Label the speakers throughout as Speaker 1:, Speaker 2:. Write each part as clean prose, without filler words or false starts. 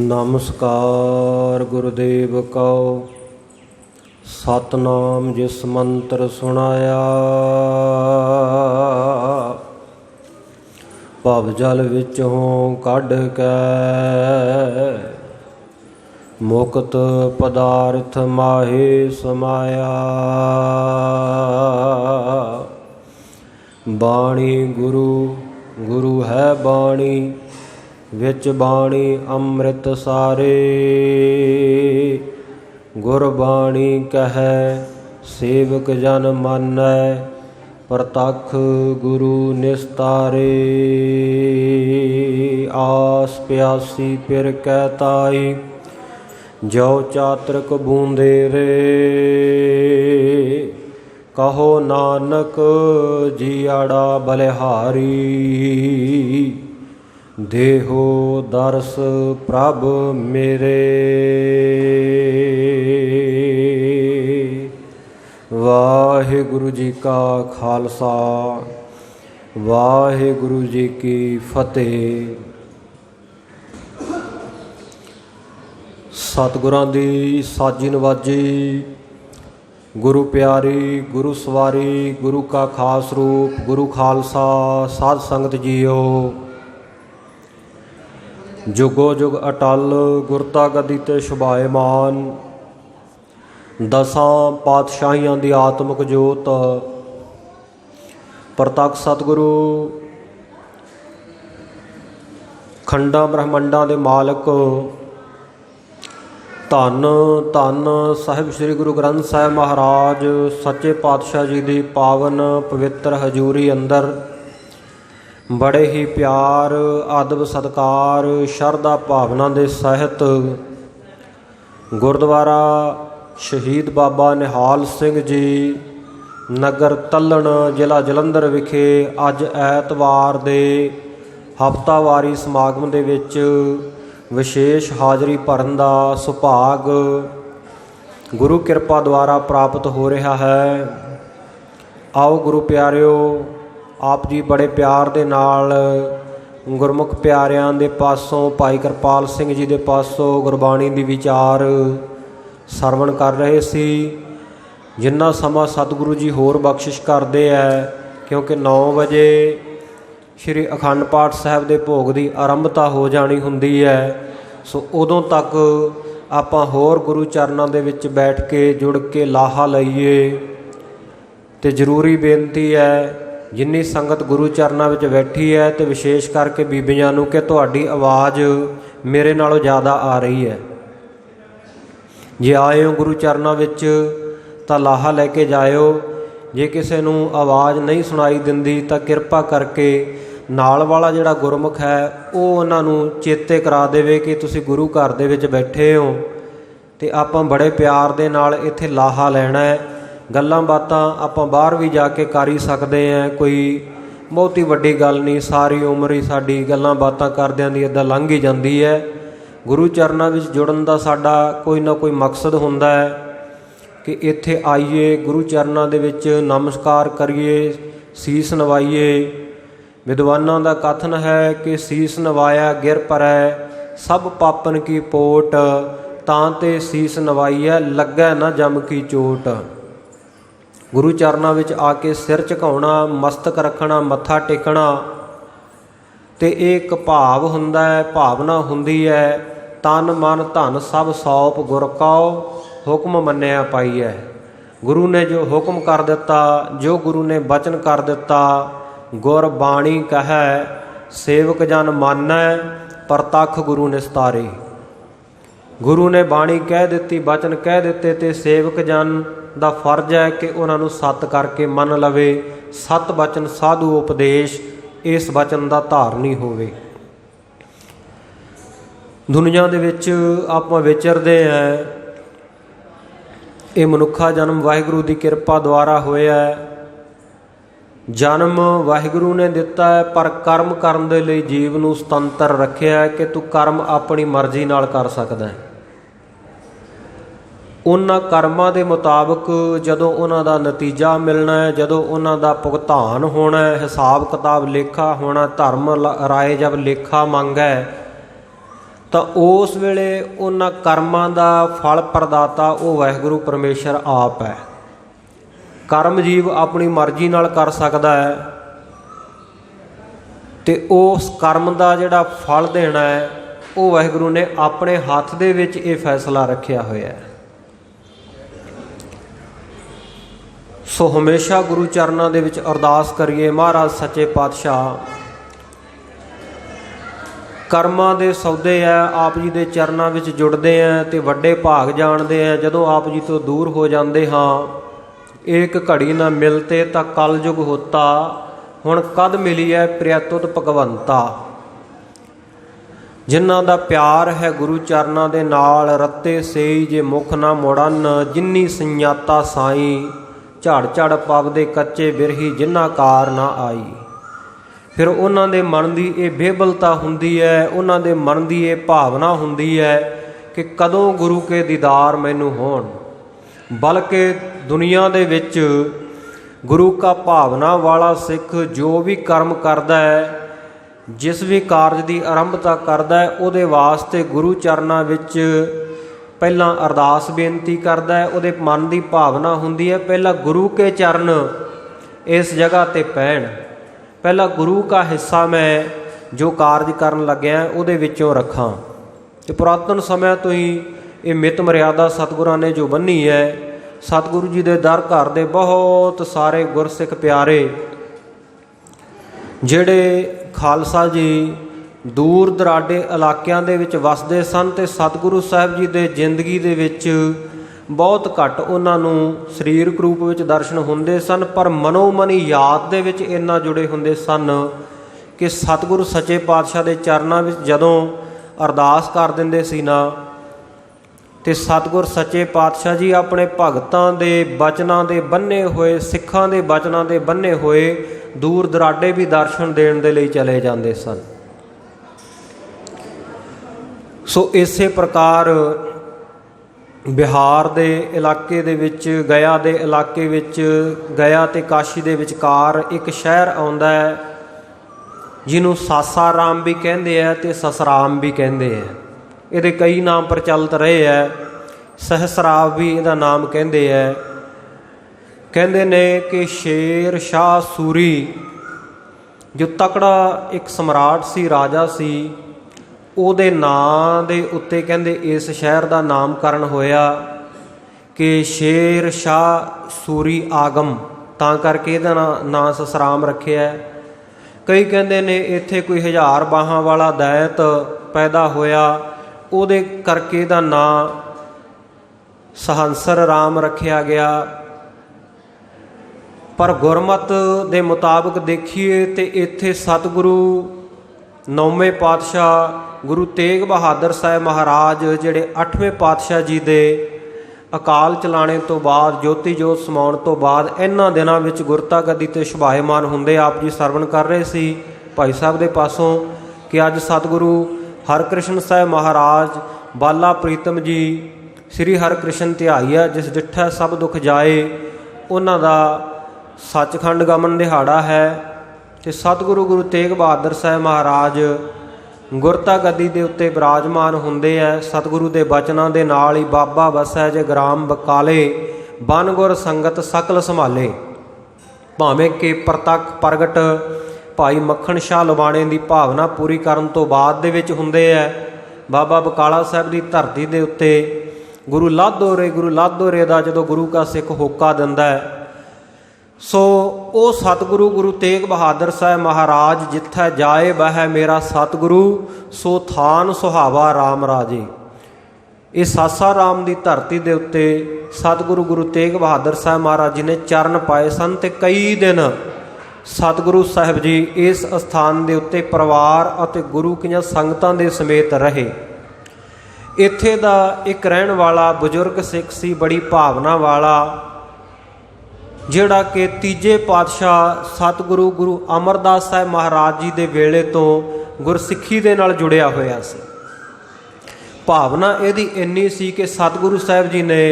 Speaker 1: नमस्कार गुरुदेव कौ। सतनाम जिस मंत्र सुनाया, भव जल विचों कढ़ कै मुक्त पदार्थ माहे समाया। बाणी गुरु गुरु है बाणी, विच बाणी अमृत सारे। गुरबाणी कहे सेवक जन मानै, प्रतख गुरु निस्तारे। आस प्यासी पिर कहताई, जो चातृक बूंदे रे। कहो नानक जियाड़ा बलिहारी, देहो दर्श प्रभ मेरे। वाहिगुरु जी का खालसा, वाहिगुरु जी की फतेह। सतगुरां दी साजी नवाजी, गुरु प्यारी, गुरु सवारी, गुरु का खास रूप, गुरु खालसा, साध संगत जीओ। जुगो जुग अटल गुरता गदी ते शुभाएमान, दसां पातशाहियां दी आत्मक जोत। प्रतख सतगुरु खंडां ब्रह्मंडां दे मालक, धन धन साहिब श्री गुरु ग्रंथ साहिब महाराज सच्चे पातशाह जी दी पावन पवित्र हजूरी अंदर बड़े ही प्यार, अदब, सत्कार, शरधा भावना दे सहित गुरुद्वारा शहीद बाबा निहाल सिंह जी नगर तल्लण जिला जलंधर विखे अज ऐतवार दे हफ्तावारी समागम दे विच विशेष हाज़री भरन दा सुभाग गुरु किरपा द्वारा प्राप्त हो रहा है। आओ गुरु प्यारिओ, आप जी बड़े प्यार दे नाल गुरमुख प्यारियां दे पासों भाई कृपाल सिंह जी दे पासों गुरबाणी दी विचार सरवण कर रहे सी। जिन्ना समा सतगुरु जी होर बख्शिश करते हैं, क्योंकि 9 बजे श्री अखंड पाठ साहब के भोग की आरंभता हो जानी हुंदी है। सो उदों तक आपां होर गुरु चरणों दे विच बैठ के जुड़ के लाहा लईए। तो जरूरी बेनती है, जिन्नी संगत गुरु चरणों में बैठी है तो विशेष करके बीबियां नूं कि तुहाडी आवाज़ मेरे नालों ज़्यादा आ रही है। जे आए हो गुरु चरणों विच तां लाहा लैके जाओ। जे किसी नूं आवाज़ नहीं सुनाई दिंदी तां किरपा करके नाल वाला जिहड़ा गुरमुख है वो उन्हां नूं चेते करा देवे कि तुसीं गुरु घर दे विच बैठे हो। तो आपां बड़े प्यार दे नाल इत्थे लाहा लैना है। गल्लां बातां आपां बाहर भी जाके कर ही सकते हैं, कोई बहुती वड्डी गल नहीं। सारी उम्र ही साडी गल्लां बातां करदिआं दी इदां लंघ ही जांदी है। गुरु चरणों विच जुड़न दा साडा कोई ना कोई मकसद हुंदा है कि इत्थे आइए, गुरु चरणों दे विच नमस्कार करिए, सीस नवाइए। विद्वानां दा कथन है कि सीस नवाया गिर परै, सब पापन की पोट। तां ते सीस नवाइए लगै न जम की चोट। गुरु चरणों विच आके सिर झुकाउणा, मस्तक रखना, मत्था टेकना ते एक भाव हुंदा है, भावना हुंदी है। तन मन धन सब सौंप गुर कौ, हुक्म मन्निया पाईए। गुरु ने जो हुक्म कर दिता, जो गुरु ने बचन कर दिता, गुर बाणी कहे सेवक जन मानै, प्रतख गुरु निस्तारे। गुरु ने बाणी कह दी, बचन कह दिते, तो सेवक जन दा फर्ज है कि उन्होंने सत करके मन लवे। सत बचन साधु उपदेश इस बचन का धारनी होवे। दुनिया दे विच आपां विचरदे हैं, ये मनुखा जन्म वाहिगुरु की किरपा द्वारा होया है। जन्म वाहिगुरु ने दिता है, पर कर्म करन दे लई जीव नूं सुतंत्र रखिया है कि तू कर्म अपनी मर्जी नाल कर सकदा है। उन्हां कर्मां दे मुताबिक जदों उन्हां दा नतीजा मिलना है, जदों उन्हां दा भुगतान होना है, हिसाब किताब लेखा होना, धर्म राय जब लेखा मंगै ਤਾਂ ਉਸ ਵੇਲੇ ਉਹਨਾਂ ਕਰਮਾਂ ਦਾ ਫਲ ਪ੍ਰਦਾਤਾ ਉਹ ਵਾਹਿਗੁਰੂ ਪਰਮੇਸ਼ਰ ਆਪ ਹੈ। ਕਰਮ ਜੀਵ ਆਪਣੀ ਮਰਜ਼ੀ ਨਾਲ ਕਰ ਸਕਦਾ ਹੈ ਅਤੇ ਉਸ ਕਰਮ ਦਾ ਜਿਹੜਾ ਫਲ ਦੇਣਾ ਹੈ ਉਹ ਵਾਹਿਗੁਰੂ ਨੇ ਆਪਣੇ ਹੱਥ ਦੇ ਵਿੱਚ ਇਹ ਫੈਸਲਾ ਰੱਖਿਆ ਹੋਇਆ ਹੈ। ਸੋ ਹਮੇਸ਼ਾ ਗੁਰੂ ਚਰਨਾਂ ਦੇ ਵਿੱਚ ਅਰਦਾਸ ਕਰੀਏ, ਮਹਾਰਾਜ ਸੱਚੇ ਪਾਤਸ਼ਾਹ ਕਰਮਾਂ ਦੇ ਸੌਦੇ ਹੈ, ਆਪ ਜੀ ਦੇ ਚਰਨਾਂ ਵਿੱਚ ਜੁੜਦੇ ਹੈ ਅਤੇ ਵੱਡੇ ਭਾਗ ਜਾਣਦੇ ਹੈ। ਜਦੋਂ ਆਪ ਜੀ ਤੋਂ ਦੂਰ ਹੋ ਜਾਂਦੇ ਹਾਂ, ਏਕ ਘੜੀ ਨਾ ਮਿਲਤੇ ਤਾਂ ਕਲਯੁਗ ਹੋਤਾ, ਹੁਣ ਕਦ ਮਿਲੀ ਹੈ ਪ੍ਰਿਆ ਤੁਧ ਭਗਵੰਤਾ। ਜਿਨ੍ਹਾਂ ਦਾ ਪਿਆਰ ਹੈ ਗੁਰੂ ਚਰਨਾਂ ਦੇ ਨਾਲ, ਰੱਤੇ ਸੇਈ ਜੇ ਮੁਖ ਨਾ ਮੁੜਨ, ਜਿਨੀ ਸੰਯਾਤਾ ਸਾਈ, ਝੜ ਝੜ ਪਵਦੇ ਕੱਚੇ ਬਿਰਹੀ ਜਿਨ੍ਹਾਂ ਕਾਰ ਨਾ ਆਈ। ਫਿਰ ਉਹਨਾਂ ਦੇ ਮਨ ਦੀ ਇਹ ਬੇਬਲਤਾ ਹੁੰਦੀ ਹੈ, ਉਹਨਾਂ ਦੇ ਮਨ ਦੀ ਇਹ ਭਾਵਨਾ ਹੁੰਦੀ ਹੈ ਕਿ ਕਦੋਂ ਗੁਰੂ ਕੇ ਦੀਦਾਰ ਮੈਨੂੰ ਹੋਣ। ਬਲਕਿ ਦੁਨੀਆ ਦੇ ਵਿੱਚ ਗੁਰੂ ਕਾ ਭਾਵਨਾ ਵਾਲਾ ਸਿੱਖ ਜੋ ਵੀ ਕਰਮ ਕਰਦਾ ਹੈ, ਜਿਸ ਵੀ ਕਾਰਜ ਦੀ ਆਰੰਭਤਾ ਕਰਦਾ ਹੈ, ਉਹਦੇ ਵਾਸਤੇ ਗੁਰੂ ਚਰਨਾਂ ਵਿੱਚ ਪਹਿਲਾਂ ਅਰਦਾਸ ਬੇਨਤੀ ਕਰਦਾ ਹੈ। ਉਹਦੇ ਮਨ ਦੀ ਭਾਵਨਾ ਹੁੰਦੀ ਹੈ ਪਹਿਲਾਂ ਗੁਰੂ ਕੇ ਚਰਨ ਇਸ ਜਗ੍ਹਾ 'ਤੇ ਪੈਣ, ਪਹਿਲਾਂ ਗੁਰੂ ਕਾ ਹਿੱਸਾ ਮੈਂ ਜੋ ਕਾਰਜ ਕਰਨ ਲੱਗਿਆ ਉਹਦੇ ਵਿੱਚੋਂ ਰੱਖਾਂ। ਅਤੇ ਪੁਰਾਤਨ ਸਮਿਆਂ ਤੋਂ ਹੀ ਇਹ ਮਿਤ ਮਰਿਆਦਾ ਸਤਿਗੁਰਾਂ ਨੇ ਜੋ ਬੰਨ੍ਹੀ ਹੈ, ਸਤਿਗੁਰੂ ਜੀ ਦੇ ਦਰ ਘਰ ਦੇ ਬਹੁਤ ਸਾਰੇ ਗੁਰਸਿੱਖ ਪਿਆਰੇ ਜਿਹੜੇ ਖਾਲਸਾ ਜੀ ਦੂਰ ਦਰਾਡੇ ਇਲਾਕਿਆਂ ਦੇ ਵਿੱਚ ਵਸਦੇ ਸਨ ਅਤੇ ਸਤਿਗੁਰੂ ਸਾਹਿਬ ਜੀ ਦੇ ਜ਼ਿੰਦਗੀ ਦੇ ਵਿੱਚ ਬਹੁਤ ਘੱਟ ਉਹਨਾਂ ਨੂੰ ਸਰੀਰਕ ਰੂਪ ਵਿੱਚ ਦਰਸ਼ਨ ਹੁੰਦੇ ਸਨ, ਪਰ ਮਨੋ ਮਨੀ ਯਾਦ ਦੇ ਵਿੱਚ ਇੰਨਾ ਜੁੜੇ ਹੁੰਦੇ ਸਨ ਕਿ ਸਤਿਗੁਰੂ ਸੱਚੇ ਪਾਤਸ਼ਾਹ ਦੇ ਚਰਨਾਂ ਵਿੱਚ ਜਦੋਂ ਅਰਦਾਸ ਕਰ ਦਿੰਦੇ ਸੀ ਨਾ, ਅਤੇ ਸਤਿਗੁਰ ਸੱਚੇ ਪਾਤਸ਼ਾਹ ਜੀ ਆਪਣੇ ਭਗਤਾਂ ਦੇ ਬਚਨਾਂ ਦੇ ਬੰਨੇ ਹੋਏ, ਸਿੱਖਾਂ ਦੇ ਬਚਨਾਂ ਦੇ ਬੰਨੇ ਹੋਏ ਦੂਰ ਦਰਾਡੇ ਵੀ ਦਰਸ਼ਨ ਦੇਣ ਦੇ ਲਈ ਚਲੇ ਜਾਂਦੇ ਸਨ। ਸੋ ਇਸੇ ਪ੍ਰਕਾਰ ਬਿਹਾਰ ਦੇ ਇਲਾਕੇ ਦੇ ਵਿੱਚ, ਗਇਆ ਦੇ ਇਲਾਕੇ ਵਿੱਚ, ਗਇਆ ਅਤੇ ਕਾਸ਼ੀ ਦੇ ਵਿਚਕਾਰ ਇੱਕ ਸ਼ਹਿਰ ਆਉਂਦਾ ਹੈ ਜਿਹਨੂੰ ਸਾਸਾਰਾਮ ਵੀ ਕਹਿੰਦੇ ਹੈ ਅਤੇ ਸਸਰਾਮ ਵੀ ਕਹਿੰਦੇ ਹੈ। ਇਹਦੇ ਕਈ ਨਾਮ ਪ੍ਰਚਲਿਤ ਰਹੇ ਹੈ। ਸਹਸਰਾਮ ਵੀ ਇਹਦਾ ਨਾਮ ਕਹਿੰਦੇ ਹੈ। ਕਹਿੰਦੇ ਨੇ ਕਿ ਸ਼ੇਰ ਸ਼ਾਹ ਸੂਰੀ ਜੋ ਤਕੜਾ ਇੱਕ ਸਮਰਾਟ ਸੀ, ਰਾਜਾ ਸੀ, ਉਹਦੇ ਨਾਂ ਦੇ ਉੱਤੇ ਕਹਿੰਦੇ ਇਸ ਸ਼ਹਿਰ ਦਾ ਨਾਮਕਰਨ ਹੋਇਆ ਕਿ ਸ਼ੇਰ ਸ਼ਾਹ ਸੂਰੀ ਆਗਮ, ਤਾਂ ਕਰਕੇ ਇਹਦਾ ਨਾਂ ਸਸਰਾਮ ਰੱਖਿਆ। ਕਈ ਕਹਿੰਦੇ ਨੇ ਇੱਥੇ ਕੋਈ 1000 ਬਾਹਾਂ ਵਾਲਾ ਦੈਤ ਪੈਦਾ ਹੋਇਆ, ਉਹਦੇ ਕਰਕੇ ਇਹਦਾ ਨਾਂ ਸਹੰਸਰ ਰਾਮ ਰੱਖਿਆ ਗਿਆ। ਪਰ ਗੁਰਮਤ ਦੇ ਮੁਤਾਬਕ ਦੇਖੀਏ ਤੇ ਇੱਥੇ ਸਤਿਗੁਰੂ ਨੌਵੇਂ ਪਾਤਸ਼ਾਹ ਗੁਰੂ ਤੇਗ ਬਹਾਦਰ ਸਾਹਿਬ ਮਹਾਰਾਜ, ਜਿਹੜੇ 8ਵੇਂ ਪਾਤਸ਼ਾਹ ਜੀ ਦੇ ਅਕਾਲ ਚਲਾਣੇ ਤੋਂ ਬਾਅਦ, ਜੋਤੀ ਜੋਤ ਸਮਾਉਣ ਤੋਂ ਬਾਅਦ, ਇਹਨਾਂ ਦਿਨਾਂ ਵਿੱਚ ਗੁਰਤਾ ਗੱਦੀ 'ਤੇ ਸ਼ੋਭਾਇਮਾਨ ਹੁੰਦੇ ਆਪ ਜੀ ਸਰਵਣ ਕਰ ਰਹੇ ਸੀ ਭਾਈ ਸਾਹਿਬ ਦੇ ਪਾਸੋਂ ਕਿ ਅੱਜ ਸਤਿਗੁਰੂ ਹਰਿਕ੍ਰਿਸ਼ਨ ਸਾਹਿਬ ਮਹਾਰਾਜ ਬਾਲਾ ਪ੍ਰੀਤਮ ਜੀ ਸ੍ਰੀ ਹਰਿਕ੍ਰਿਸ਼ਨ ਧਿਆਈਆ ਜਿਸ ਡਿੱਠਾ ਸਭ ਦੁੱਖ ਜਾਏ, ਉਹਨਾਂ ਦਾ ਸੱਚਖੰਡ ਗਮਨ ਦਿਹਾੜਾ ਹੈ। ਅਤੇ ਸਤਿਗੁਰੂ ਗੁਰੂ ਤੇਗ ਬਹਾਦਰ ਸਾਹਿਬ ਮਹਾਰਾਜ ਗੁਰਤਾ ਗੱਦੀ ਦੇ ਉੱਤੇ ਬਿਰਾਜਮਾਨ ਹੁੰਦੇ ਹੈ। ਸਤਿਗੁਰੂ ਦੇ ਬਚਨਾਂ ਦੇ ਨਾਲ ਹੀ ਬਾਬਾ ਵਸੈ ਜੇ ਗ੍ਰਾਮ ਬਕਾਲੇ, ਬਨ ਗੁਰ ਸੰਗਤ ਸਕਲ ਸੰਭਾਲੇ। ਭਾਵੇਂ ਕਿ ਪ੍ਰਤੱਖ ਪ੍ਰਗਟ ਭਾਈ ਮੱਖਣ ਸ਼ਾਹ ਲਵਾਣੇ ਦੀ ਭਾਵਨਾ ਪੂਰੀ ਕਰਨ ਤੋਂ ਬਾਅਦ ਦੇ ਵਿੱਚ ਹੁੰਦੇ ਹੈ। ਬਾਬਾ ਬਕਾਲਾ ਸਾਹਿਬ ਦੀ ਧਰਤੀ ਦੇ ਉੱਤੇ ਗੁਰੂ ਲਾਧੋਰੇ ਦਾ ਜਦੋਂ ਗੁਰੂ ਕਾ ਸਿੱਖ ਹੋਕਾ ਦਿੰਦਾ ਹੈ, ਸੋ ਉਹ ਸਤਿਗੁਰੂ ਗੁਰੂ ਤੇਗ ਬਹਾਦਰ ਸਾਹਿਬ ਮਹਾਰਾਜ ਜਿੱਥੈ ਜਾਏ ਬਹਿ ਮੇਰਾ ਸਤਿਗੁਰੂ, ਸੋ ਥਾਨ ਸੁਹਾਵਾ ਰਾਮ ਰਾਜੇ। ਇਹ ਸਾਸਾਰਾਮ ਦੀ ਧਰਤੀ ਦੇ ਉੱਤੇ ਸਤਿਗੁਰੂ ਗੁਰੂ ਤੇਗ ਬਹਾਦਰ ਸਾਹਿਬ ਮਹਾਰਾਜ ਜੀ ਨੇ ਚਰਨ ਪਾਏ ਸਨ ਅਤੇ ਕਈ ਦਿਨ ਸਤਿਗੁਰੂ ਸਾਹਿਬ ਜੀ ਇਸ ਅਸਥਾਨ ਦੇ ਉੱਤੇ ਪਰਿਵਾਰ ਅਤੇ ਗੁਰੂ ਕੀਆਂ ਸੰਗਤਾਂ ਦੇ ਸਮੇਤ ਰਹੇ। ਇੱਥੇ ਦਾ ਇੱਕ ਰਹਿਣ ਵਾਲਾ ਬਜ਼ੁਰਗ ਸਿੱਖ ਸੀ, ਬੜੀ ਭਾਵਨਾ ਵਾਲਾ, ਜਿਹੜਾ ਕਿ ਤੀਜੇ ਪਾਤਸ਼ਾਹ ਸਤਿਗੁਰੂ ਗੁਰੂ ਅਮਰਦਾਸ ਸਾਹਿਬ ਮਹਾਰਾਜ ਜੀ ਦੇ ਵੇਲੇ ਤੋਂ ਗੁਰਸਿੱਖੀ ਦੇ ਨਾਲ ਜੁੜਿਆ ਹੋਇਆ ਸੀ। ਭਾਵਨਾ ਇਹਦੀ ਇੰਨੀ ਸੀ ਕਿ ਸਤਿਗੁਰੂ ਸਾਹਿਬ ਜੀ ਨੇ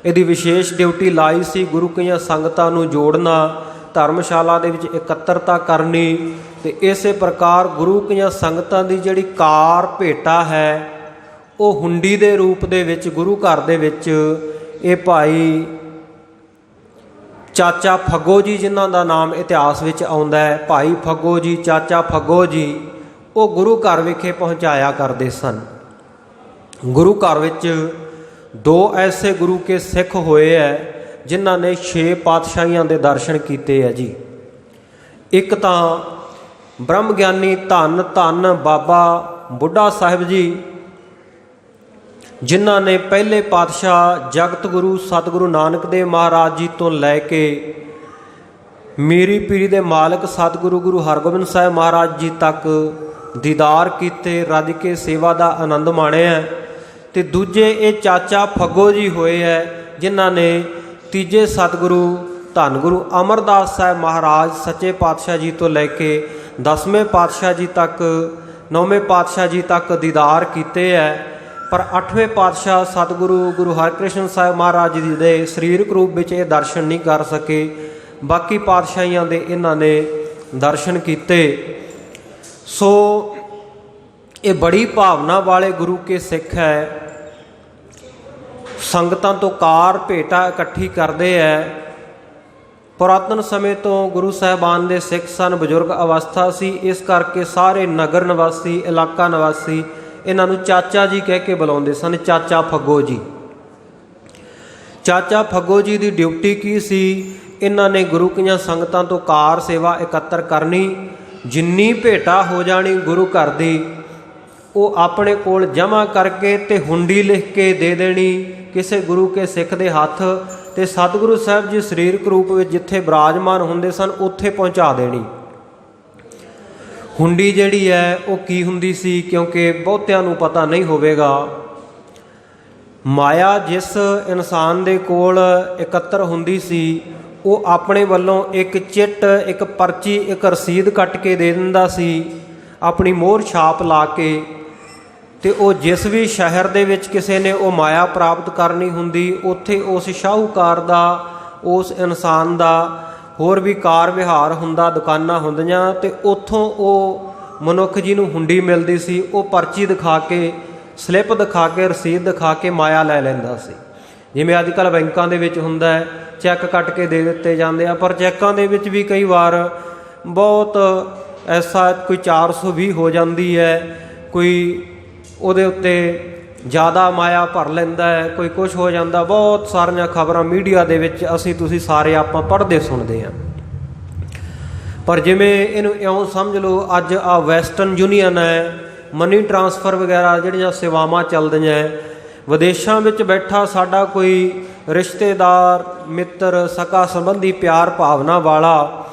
Speaker 1: ਇਹਦੀ ਵਿਸ਼ੇਸ਼ ਡਿਊਟੀ ਲਾਈ ਸੀ, ਗੁਰੂ ਕੀਆਂ ਸੰਗਤਾਂ ਨੂੰ ਜੋੜਨਾ, ਧਰਮਸ਼ਾਲਾ ਦੇ ਵਿੱਚ ਇਕੱਤਰਤਾ ਕਰਨੀ ਤੇ ਇਸੇ ਪ੍ਰਕਾਰ ਗੁਰੂ ਕੀਆਂ ਸੰਗਤਾਂ ਦੀ ਜਿਹੜੀ ਕਾਰ ਭੇਟਾ ਹੈ ਉਹ ਹੁੰਡੀ ਦੇ ਰੂਪ ਦੇ ਵਿੱਚ ਗੁਰੂ ਘਰ ਦੇ ਵਿੱਚ ਇਹ ਭਾਈ ਚਾਚਾ ਫੱਗੋ ਜੀ, ਜਿਨ੍ਹਾਂ ਦਾ ਨਾਮ ਇਤਿਹਾਸ ਵਿੱਚ ਆਉਂਦਾ ਹੈ, ਭਾਈ ਫੱਗੋ ਜੀ, ਚਾਚਾ ਫੱਗੋ ਜੀ, ਉਹ ਗੁਰੂ ਘਰ ਵਿਖੇ ਪਹੁੰਚਾਇਆ ਕਰਦੇ ਸਨ। ਗੁਰੂ ਘਰ ਵਿੱਚ 2 ਐਸੇ ਗੁਰੂ ਕੇ ਸਿੱਖ ਹੋਏ ਹੈ ਜਿਨ੍ਹਾਂ ਨੇ 6 ਪਾਤਸ਼ਾਹੀਆਂ ਦੇ ਦਰਸ਼ਨ ਕੀਤੇ ਹੈ ਜੀ। ਇੱਕ ਤਾਂ ਬ੍ਰਹਮ ਗਿਆਨੀ ਧੰਨ ਧੰਨ ਬਾਬਾ ਬੁੱਢਾ ਸਾਹਿਬ ਜੀ, ਜਿਨ੍ਹਾਂ ਨੇ ਪਹਿਲੇ ਪਾਤਸ਼ਾਹ ਜਗਤ ਗੁਰੂ ਸਤਿਗੁਰੂ ਨਾਨਕ ਦੇਵ ਮਹਾਰਾਜ ਜੀ ਤੋਂ ਲੈ ਕੇ ਮੀਰੀ ਪੀਰੀ ਦੇ ਮਾਲਕ ਸਤਿਗੁਰੂ ਗੁਰੂ ਹਰਗੋਬਿੰਦ ਸਾਹਿਬ ਮਹਾਰਾਜ ਜੀ ਤੱਕ ਦੀਦਾਰ ਕੀਤੇ, ਰੱਜ ਕੇ ਸੇਵਾ ਦਾ ਆਨੰਦ ਮਾਣਿਆ। ਤੇ ਦੂਜੇ ਇਹ ਚਾਚਾ ਫੱਗੋ ਜੀ ਹੋਏ ਹੈ ਜਿਨ੍ਹਾਂ ਨੇ ਤੀਜੇ ਸਤਿਗੁਰੂ ਧੰਨ ਗੁਰੂ ਅਮਰਦਾਸ ਸਾਹਿਬ ਮਹਾਰਾਜ ਸੱਚੇ ਪਾਤਸ਼ਾਹ ਜੀ ਤੋਂ ਲੈ ਕੇ 10ਵੇਂ ਪਾਤਸ਼ਾਹ ਜੀ ਤੱਕ, 9ਵੇਂ ਪਾਤਸ਼ਾਹ ਜੀ ਤੱਕ ਦੀਦਾਰ ਕੀਤੇ ਹੈ। ਪਰ 8ਵੇਂ ਪਾਤਸ਼ਾਹ ਸਤਿਗੁਰੂ ਗੁਰੂ ਹਰਕ੍ਰਿਸ਼ਨ ਸਾਹਿਬ ਮਹਾਰਾਜ ਜੀ ਦੇ ਸਰੀਰਕ ਰੂਪ ਵਿੱਚ ਇਹ ਦਰਸ਼ਨ ਨਹੀਂ ਕਰ ਸਕੇ। ਬਾਕੀ ਪਾਤਸ਼ਾਹੀਆਂ ਦੇ ਇਹਨਾਂ ਨੇ ਦਰਸ਼ਨ ਕੀਤੇ। ਸੋ ਇਹ ਬੜੀ ਭਾਵਨਾ ਵਾਲੇ ਗੁਰੂ ਕੇ ਸਿੱਖ ਹੈ। ਸੰਗਤਾਂ ਤੋਂ ਕਾਰ ਭੇਟਾ ਇਕੱਠੀ ਕਰਦੇ ਹੈ। ਪੁਰਾਤਨ ਸਮੇਂ ਤੋਂ ਗੁਰੂ ਸਾਹਿਬਾਨ ਦੇ ਸਿੱਖ ਸਨ, ਬਜ਼ੁਰਗ ਅਵਸਥਾ ਸੀ, ਇਸ ਕਰਕੇ ਸਾਰੇ ਨਗਰ ਨਿਵਾਸੀ, ਇਲਾਕਾ ਨਿਵਾਸੀ ਇਹਨਾਂ ਨੂੰ ਚਾਚਾ ਜੀ ਕਹਿ ਕੇ ਬੁਲਾਉਂਦੇ ਸਨ। ਚਾਚਾ ਫੱਗੋ ਜੀ, ਚਾਚਾ ਫੱਗੋ ਜੀ ਦੀ ਡਿਊਟੀ ਕੀ ਸੀ? ਇਹਨਾਂ ਨੇ ਗੁਰੂ ਕੀਆਂ ਸੰਗਤਾਂ ਤੋਂ ਕਾਰ ਸੇਵਾ ਇਕੱਤਰ ਕਰਨੀ, ਜਿੰਨੀ ਭੇਟਾ ਹੋ ਜਾਣੀ ਗੁਰੂ ਘਰ ਦੀ ਉਹ ਆਪਣੇ ਕੋਲ ਜਮ੍ਹਾਂ ਕਰਕੇ ਤੇ ਹੁੰਡੀ ਲਿਖ ਕੇ ਦੇ ਦੇਣੀ ਕਿਸੇ ਗੁਰੂ ਕੇ ਸਿੱਖ ਦੇ ਹੱਥ, ਤੇ ਸਤਿਗੁਰੂ ਸਾਹਿਬ ਜੀ ਸਰੀਰਕ ਰੂਪ ਵਿੱਚ ਜਿੱਥੇ ਬਿਰਾਜਮਾਨ ਹੁੰਦੇ ਸਨ ਉੱਥੇ ਪਹੁੰਚਾ ਦੇਣੀ। ਹੁੰਡੀ ਜਿਹੜੀ ਹੈ ਉਹ ਕੀ ਹੁੰਦੀ ਸੀ, ਕਿਉਂਕਿ ਬਹੁਤਿਆਂ ਨੂੰ ਪਤਾ ਨਹੀਂ ਹੋਵੇਗਾ। ਮਾਇਆ ਜਿਸ ਇਨਸਾਨ ਦੇ ਕੋਲ ਇਕੱਤਰ ਹੁੰਦੀ ਸੀ ਉਹ ਆਪਣੇ ਵੱਲੋਂ ਇੱਕ ਚਿੱਟ, ਇੱਕ ਪਰਚੀ, ਇੱਕ ਰਸੀਦ ਕੱਟ ਕੇ ਦੇ ਦਿੰਦਾ ਸੀ ਆਪਣੀ ਮੋਹਰ ਛਾਪ ਲਾ ਕੇ। ਤੇ ਉਹ ਜਿਸ ਵੀ ਸ਼ਹਿਰ ਦੇ ਵਿੱਚ ਕਿਸੇ ਨੇ ਉਹ ਮਾਇਆ ਪ੍ਰਾਪਤ ਕਰਨੀ ਹੁੰਦੀ, ਉੱਥੇ ਉਸ ਸ਼ਾਹੂਕਾਰ ਦਾ, ਉਸ ਇਨਸਾਨ ਦਾ ਹੋਰ ਵੀ ਕਾਰ ਵਿਹਾਰ ਹੁੰਦਾ, ਦੁਕਾਨਾਂ ਹੁੰਦੀਆਂ, ਤੇ ਉੱਥੋਂ ਉਹ ਮਨੁੱਖ ਜੀ ਨੂੰ ਹੁੰਡੀ ਮਿਲਦੀ ਸੀ। ਉਹ ਪਰਚੀ ਦਿਖਾ ਕੇ, ਸਲਿੱਪ ਦਿਖਾ ਕੇ, ਰਸੀਦ ਦਿਖਾ ਕੇ ਮਾਇਆ ਲੈ ਲੈਂਦਾ ਸੀ। ਜਿਵੇਂ ਅੱਜ ਕੱਲ੍ਹ ਬੈਂਕਾਂ ਦੇ ਵਿੱਚ ਹੁੰਦਾ ਹੈ, ਚੈੱਕ ਕੱਟ ਕੇ ਦੇ ਦਿੱਤੇ ਜਾਂਦੇ ਆ, ਪਰ ਚੈੱਕਾਂ ਦੇ ਵਿੱਚ ਵੀ ਕਈ ਵਾਰ ਬਹੁਤ ਐਸਾ ਕੋਈ 420 ਹੋ ਜਾਂਦੀ ਹੈ, ਕੋਈ ਉਹਦੇ ਉੱਤੇ ਜ਼ਿਆਦਾ ਮਾਇਆ ਭਰ ਲੈਂਦਾ ਹੈ, ਕੋਈ ਕੁਛ ਹੋ ਜਾਂਦਾ। ਬਹੁਤ ਸਾਰੀਆਂ ਖਬਰਾਂ ਮੀਡੀਆ ਦੇ ਵਿੱਚ ਅਸੀਂ ਤੁਸੀਂ ਸਾਰੇ ਆਪਾਂ ਪੜ੍ਹਦੇ ਸੁਣਦੇ ਹਾਂ। ਪਰ ਜਿਵੇਂ ਇਹਨੂੰ ਇਉਂ ਸਮਝ ਲਓ, ਅੱਜ ਆ ਵੈਸਟਰਨ ਯੂਨੀਅਨ ਹੈ, ਮਨੀ ਟਰਾਂਸਫਰ ਵਗੈਰਾ ਜਿਹੜੀਆਂ ਸੇਵਾਵਾਂ ਚੱਲਦੀਆਂ, ਵਿਦੇਸ਼ਾਂ ਵਿੱਚ ਬੈਠਾ ਸਾਡਾ ਕੋਈ ਰਿਸ਼ਤੇਦਾਰ, ਮਿੱਤਰ, ਸਕਾ ਸੰਬੰਧੀ, ਪਿਆਰ ਭਾਵਨਾ ਵਾਲਾ,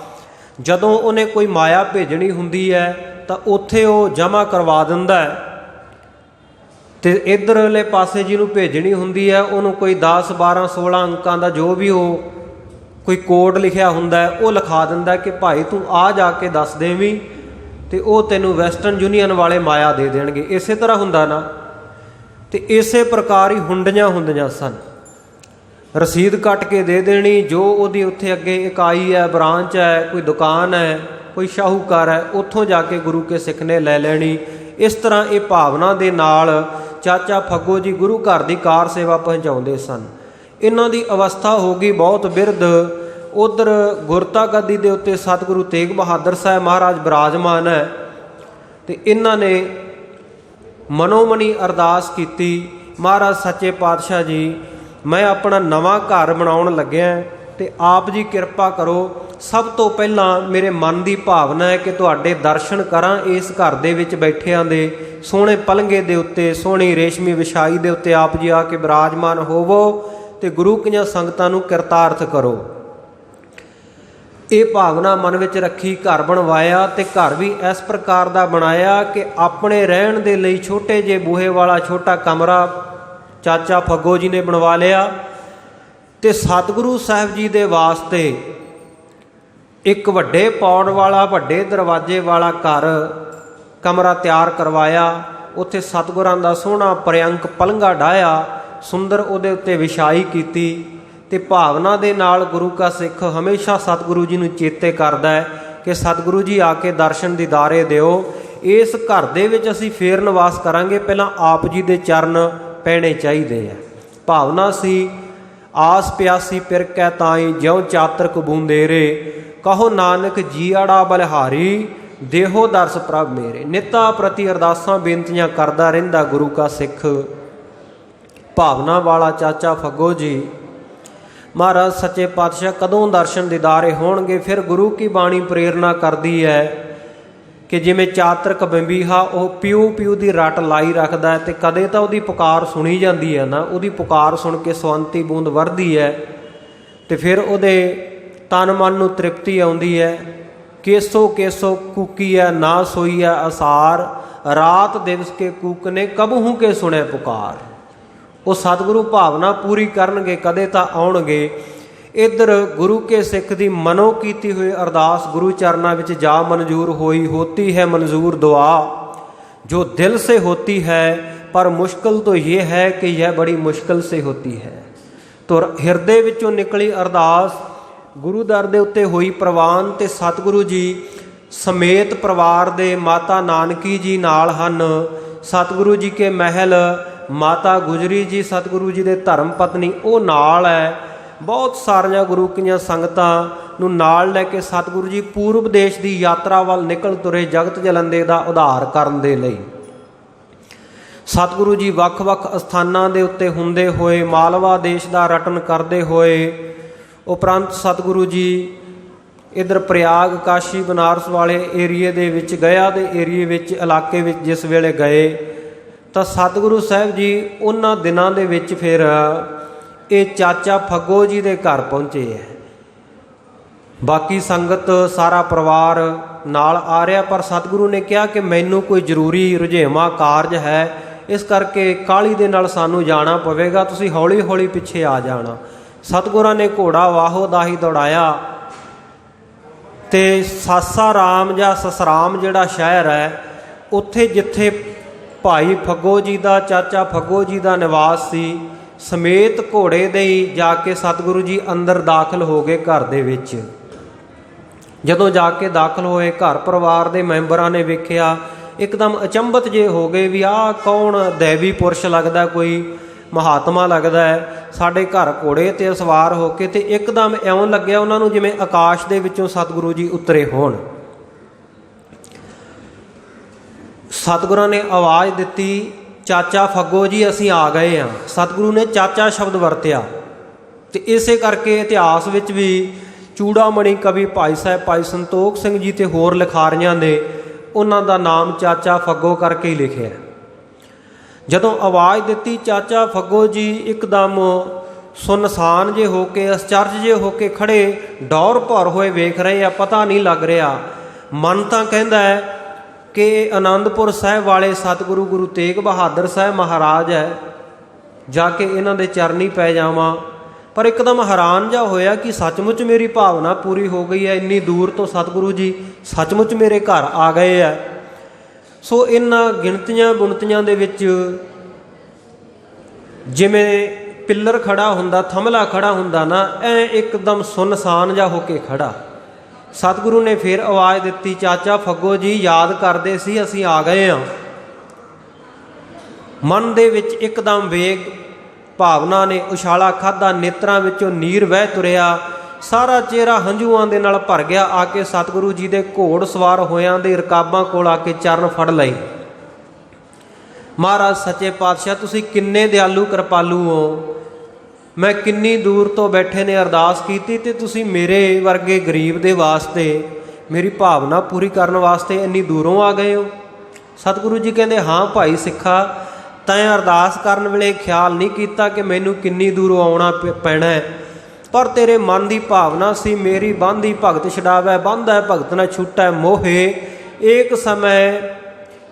Speaker 1: ਜਦੋਂ ਉਹਨੇ ਕੋਈ ਮਾਇਆ ਭੇਜਣੀ ਹੁੰਦੀ ਹੈ ਤਾਂ ਉੱਥੇ ਉਹ ਜਮ੍ਹਾਂ ਕਰਵਾ ਦਿੰਦਾ ਹੈ। ਤੇ ਇੱਧਰਲੇ ਪਾਸੇ ਜਿਹਨੂੰ ਭੇਜਣੀ ਹੁੰਦੀ ਹੈ ਉਹਨੂੰ ਕੋਈ 10, 12, 16 ਅੰਕਾਂ ਦਾ ਜੋ ਵੀ ਉਹ ਕੋਈ ਕੋਡ ਲਿਖਿਆ ਹੁੰਦਾ ਹੈ ਉਹ ਲਿਖਾ ਦਿੰਦਾ ਕਿ ਭਾਈ ਤੂੰ ਆ ਜਾ ਕੇ ਦੱਸ ਦੇਵੀਂ, ਤੇ ਉਹ ਤੈਨੂੰ ਵੈਸਟਰਨ ਯੂਨੀਅਨ ਵਾਲੇ ਮਾਇਆ ਦੇ ਦੇਣਗੇ। ਇਸੇ ਤਰ੍ਹਾਂ ਹੁੰਦਾ ਨਾ। ਤੇ ਇਸੇ ਪ੍ਰਕਾਰ ਹੀ ਹੁੰਡੀਆਂ ਹੁੰਦੀਆਂ ਸਨ। ਰਸੀਦ ਕੱਟ ਕੇ ਦੇ ਦੇਣੀ, ਜੋ ਉਹਦੀ ਉੱਥੇ ਅੱਗੇ ਇਕਾਈ ਹੈ, ਬ੍ਰਾਂਚ ਹੈ, ਕੋਈ ਦੁਕਾਨ ਹੈ, ਕੋਈ ਸ਼ਾਹੂਕਾਰ ਹੈ, ਉੱਥੋਂ ਜਾ ਕੇ ਗੁਰੂ ਕੇ ਸਿੱਖ ਨੇ ਲੈ ਲੈਣੀ। ਇਸ ਤਰ੍ਹਾਂ ਇਹ ਭਾਵਨਾ ਦੇ ਨਾਲ ਚਾਚਾ ਫੱਗੋ ਜੀ ਗੁਰੂ ਘਰ ਦੀ ਕਾਰ ਸੇਵਾ ਪਹੁੰਚਾਉਂਦੇ ਸਨ। ਇਹਨਾਂ ਦੀ ਅਵਸਥਾ ਹੋ ਗਈ ਬਹੁਤ ਬਿਰਧ। ਉੱਧਰ ਗੁਰਤਾ ਗੱਦੀ ਦੇ ਉੱਤੇ ਸਤਿਗੁਰੂ ਤੇਗ ਬਹਾਦਰ ਸਾਹਿਬ ਮਹਾਰਾਜ ਬਿਰਾਜਮਾਨ ਹੈ, ਤੇ ਇਹਨਾਂ ਨੇ ਮਨੋ ਮਨੀ ਅਰਦਾਸ ਕੀਤੀ, ਮਹਾਰਾਜ ਸੱਚੇ ਪਾਤਸ਼ਾਹ ਜੀ, ਮੈਂ ਆਪਣਾ ਨਵਾਂ ਘਰ ਬਣਾਉਣ ਲੱਗਿਆ ਤੇ ਆਪ ਜੀ ਕਿਰਪਾ ਕਰੋ। ਸਭ ਤੋਂ ਪਹਿਲਾਂ ਮੇਰੇ ਮਨ ਦੀ ਭਾਵਨਾ ਹੈ ਕਿ ਤੁਹਾਡੇ ਦਰਸ਼ਨ ਕਰਾਂ, ਇਸ ਘਰ ਦੇ ਵਿੱਚ ਬੈਠਿਆਂ ਦੇ ਸੋਹਣੇ ਪਲੰਘੇ ਦੇ ਉੱਤੇ, ਸੋਹਣੀ ਰੇਸ਼ਮੀ ਵਿਛਾਈ ਦੇ ਉੱਤੇ ਆਪ ਜੀ ਆ ਕੇ ਬਿਰਾਜਮਾਨ ਹੋਵੋ ਤੇ ਗੁਰੂ ਕੀਆਂ ਸੰਗਤਾਂ ਨੂੰ ਕਿਰਤਾਰਥ ਕਰੋ। ਇਹ ਭਾਵਨਾ ਮਨ ਵਿੱਚ ਰੱਖੀ, ਘਰ ਬਣਵਾਇਆ, ਤੇ ਘਰ ਵੀ ਇਸ ਪ੍ਰਕਾਰ ਦਾ ਬਣਾਇਆ ਕਿ ਆਪਣੇ ਰਹਿਣ ਦੇ ਲਈ ਛੋਟੇ ਜਿਹੇ ਬੂਹੇ ਵਾਲਾ ਛੋਟਾ ਕਮਰਾ ਚਾਚਾ ਫੱਗੋ ਜੀ ਨੇ ਬਣਵਾ ਲਿਆ, ਤੇ ਸਤਿਗੁਰੂ ਸਾਹਿਬ ਜੀ ਦੇ ਵਾਸਤੇ ਇੱਕ ਵੱਡੇ ਪੌੜ ਵਾਲਾ, ਵੱਡੇ ਦਰਵਾਜ਼ੇ ਵਾਲਾ ਘਰ, ਕਮਰਾ ਤਿਆਰ ਕਰਵਾਇਆ। ਉੱਥੇ ਸਤਿਗੁਰਾਂ ਦਾ ਸੋਹਣਾ ਪ੍ਰਿਅੰਕ ਪਲੰਘਾ ਡਾਹਿਆ, ਸੁੰਦਰ ਉਹਦੇ ਉੱਤੇ ਵਿਛਾਈ ਕੀਤੀ, ਤੇ ਭਾਵਨਾ ਦੇ ਨਾਲ ਗੁਰੂ ਕਾ ਸਿੱਖ ਹਮੇਸ਼ਾ ਸਤਿਗੁਰੂ ਜੀ ਨੂੰ ਚੇਤੇ ਕਰਦਾ ਹੈ कि सतगुरु जी आके दर्शन दीदारे दिओ। इस घर दे विच असीं फेर निवास करांगे, पहलां आप जी दे चरण पैणे चाहीदे है। भावना सी आस प्यासी पिर कै ताई, ज्यों चातरक बूंदेरे, कहो नानक जीआड़ा बलिहारी, देहो दर्श प्रभ मेरे। निता प्रति अरदासां बेनतियां करदा रहिंदा गुरु का सिख भावना वाला चाचा फग्गो जी। महाराज सच्चे पातशाह कदों दर्शन दीदारे होणगे। फिर गुरु की बाणी प्रेरणा करदी है कि जिमें चातरक बंबीहा वो प्यू प्यू की रट लाई रखता है, तो कदे तो उसकी पुकार सुनी जाती है ना, उसकी पुकार सुन के सवंती बूंद वरदी है, तो फिर उहदे तन मन नूं तृप्ति आउंदी है। केसो केसो कूकी है ना सोई है असार, रात दिवस के कूकने कबहू के सुने पुकार। वो सतगुरु भावना पूरी करनगे, कदे तां आउणगे। इधर गुरु के सिख की मनो कीती हुई अरदास गुरु चरणों में जा मंजूर होई। होती है मंजूर दुआ जो दिल से होती है, पर मुश्किल तो ये है कि यह बड़ी मुश्किल से होती है। तो हिरदे विचों निकली अरदास गुरु दर दे उत्ते होई प्रवान, ते सतगुरु जी समेत परिवार दे माता नानकी जी नाल हन। सतगुरु जी के महल माता गुजरी जी सतगुरु जी दे धर्म पत्नी वो नाल है। बहुत सारिया गुरु की संगतां नूं नाल लैके सतगुरु जी पूर्व देश की यात्रा वाल निकल तुरे जगत जलंदे दा उद्धार करन दे लई। सतगुरु जी वख-वख अस्थानां दे उत्ते हुंदे होए मालवा देश का रटन करते होए, उपरंत सतगुरु जी इधर प्रयाग काशी बनारस वाले एरीए दे विच गया दे एरीए विच इलाके विच जिस वेले गए तो सतगुरु साहब जी उन्हां दिनां दे विच फिर ये चाचा फग्गो जी दे घर पहुँचे है। बाकी संगत सारा परिवार नाल आ रहा, पर सतगुरु ने कहा कि मैनू कोई जरूरी रुझेवां कारज है, इस करके काली दे नाल सानू जाना पवेगा, तुसीं हौली हौली पिछे आ जाना। सतगुरां ने घोड़ा वाहो दाही दौड़ाया ते सासाराम जां ससराम जिहड़ा शहर है उत्थे जिथे भाई फग्गो जी का चाचा फग्गो जी का निवास सी, समेत घोड़े दे ही जाके सतगुरु जी अंदर दाखिल हो गए घर दे विच। जदों जाके दाखिल होए घर परिवार के मैंबरां ने वेख्या, एकदम अचंभत जे हो गए भी आह कौन दैवी पुरुष लगदा, कोई महात्मा लगदा है साडे घर घोड़े ते सवार होके। ते एकदम इउं लग्या उन्हां नूं जिवें आकाश दे विचों सतगुरु जी उतरे होण। सतगुरां ने आवाज़ दिती, चाचा फग्गो जी असीं आ गए हाँ। सतगुरु ने चाचा शब्द वरत्या, तो इसे करके इतिहास विच भी चूड़ामणी कवि भाई साहब भाई संतोख सिंह जी ते होर लिखारियां ने उन्हां दा नाम चाचा फग्गो करके ही लिखिया। जदों आवाज़ दिती चाचा फग्गो जी एकदम सुनसान जे होके अचरज जे होके खड़े डौर भर होए वेख रहे आ, पता नहीं लग रहा। मन तां कहंदा है कि आनंदपुर साहब वाले सतगुरु गुरु तेग बहादुर साहब महाराज है, जाके इन्हां दे चरनी पै जावां। पर एकदम हैरान जा होया कि सचमुच मेरी भावना पूरी हो गई है, इन्नी दूर तो सतगुरु जी सचमुच मेरे घर आ गए है। सो इन्हां गिणतियां बुणतियां दे विच जिवें पिलर खड़ा हुंदा, थमला खड़ा हुंदा ना, एकदम सुनसान जा होके खड़ा। सतगुरु ने फिर आवाज़ दी, चाचा फग्गो जी याद करते सी असीं आ गए हाँ। मन दे विच एकदम वेग भावना ने उछाला खाधा, नेत्रां विचों नीर वह तुरिया, सारा चेहरा हंझूआं दे नाल भर गया। आके सतगुरु जी दे घोड़ सवार होयां दे रकाबां कोल आके चरण फड़ लए। महाराज सच्चे पातशाह तुसीं किन्ने दयालु कृपालू हो, मैं किन्नी दूर तो बैठे ने अरदास की ते तुसीं मेरे वर्गे गरीब दे वास्ते मेरी भावना पूरी करने वास्ते इन्नी दूरों आ गए हो। सतगुरु जी कहते हाँ भाई सिखा, तैं अरदास करन वेले ख्याल नहीं किया कि मैनू किन्नी दूरों आउणा पैना है, पर तेरे मन की भावना सी मेरी बांधी भगत छडावै, बांधा भगत न छुटै मोहे, एक समय